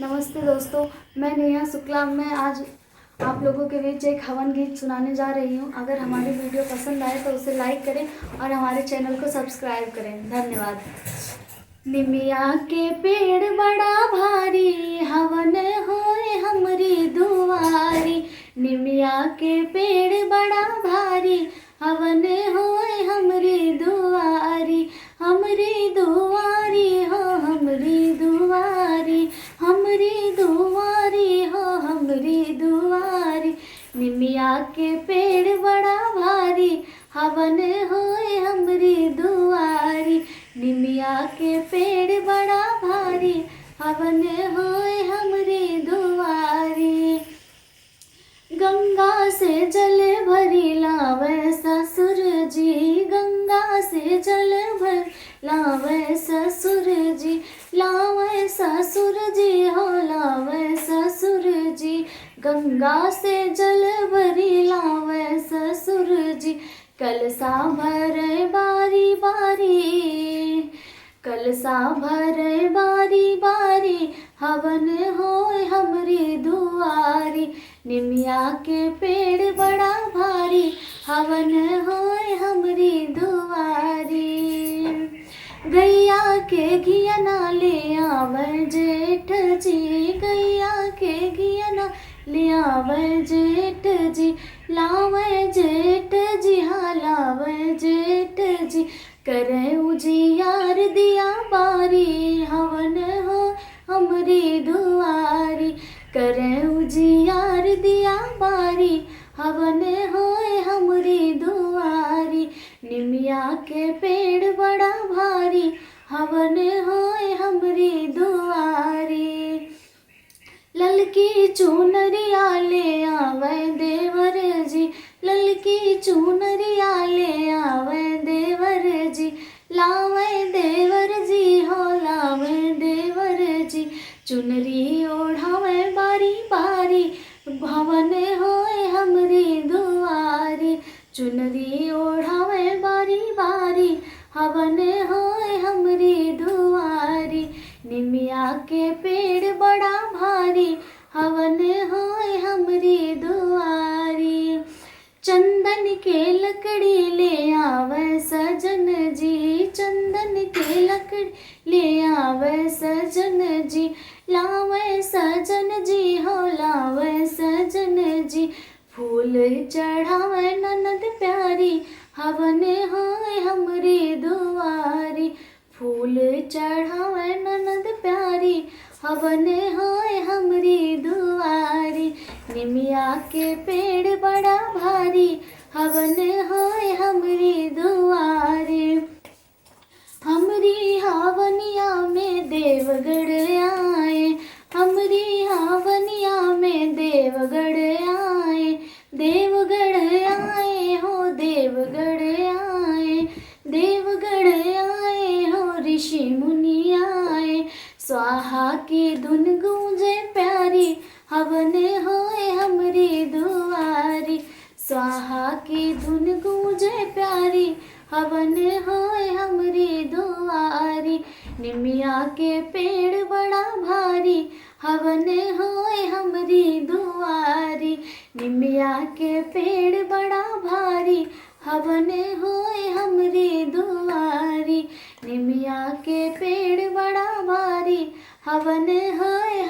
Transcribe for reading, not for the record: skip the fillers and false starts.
नमस्ते दोस्तों, मैं नेहा शुक्ला। मैं आज आप लोगों के बीच एक हवन गीत सुनाने जा रही हूँ। अगर हमारी वीडियो पसंद आए तो उसे लाइक करें और हमारे चैनल को सब्सक्राइब करें। धन्यवाद। निमिया के पेड़ बड़ा भारी, हवन होए हमरी दुआरी। निमिया के पेड़ बड़ा भारी, हवन होए हमरी दुआरी। हमरी दुआरी हो हमरी दुआरी, हमरी दुआरी हो हमरी दुआरी। निमिया के पेड़ बड़ा भारी, हवन होए हमरी दुआरी। निमिया के पेड़ बड़ा भारी, हवन होए हमरी दुआरी। गंगा से जल भरी लावे ससुर जी, गंगा से जल भर लावे ससुर जी। लावे ससुर जी हो लावे ससुर जी, गंगा से जल भरी लावे ससुर जी। कलसा भरे बारी बारी, कलसा भरे बारी बारी, हवन होए हमरी दुआरी। निमिया के पेड़ बड़ा भारी, हवन होए हमरी दुआरी। गैया के घियना ले आवे जेठ जी, गैया के घियना ले आवे जेठ जी। लावे जेठ जी हाँ लावे जेठ जी, करे उजियार दिया बारी, हवन हो हमरी दुआरी। करे उजियार दिया बारी, हवन होए हमरी दुआरी। निमिया के पेड़ बड़ा भारी, हवन होए हमरी दुआरी। ललकी चुनरिया ले आवे देवर जी, ललकी चुनरिया ले आवे देवर जी। लावे देवर जी हो लावे देवर जी, चुनरी ओढ़ावे बारी बारी, भवन होए हमरी दुआरी। चुनरी ओढ़ावे बारी बारी, हवन होए हमरी दुआरी। निमिया के पेड़ बड़ा भारी, हवन होए हमरी दुआरी। चंदन के लकड़ी ले आवे सजन जी, चंदन के लकड़ी ले आवे सजन जी। लावे सजन जी हो लावे सजन जी, फूल चढ़ावे ननद प्यारी, हवन होए हमरी दुआरी। फूल चढ़ावे ननद प्यारी, हवन होए हमरी दुआरी। निमिया के पेड़ बड़ा भारी, हवन होए हमरी दुआरी। हमरी हावनिया में देवगढ़ आए, हमरी हावनिया में देवगढ़ आए। देवगढ़ आए हो देवगढ़ आए, देवगढ़ आए हो ऋषि मुनि आए। स्वाहा की धुन गूंजे प्यारी, हवन होए हमरी दुआरी। स्वाहा की धुन गूंजे प्यारी, हवन होए हमरी दुआरी। निमिया के पेड़ बड़ा भारी, हवन होए हमरी दुआरी। निमिया के पेड़ बड़ा भारी, हवन होए हमरी दुआरी। निमिया के पेड़ बड़ा भारी, हवन होए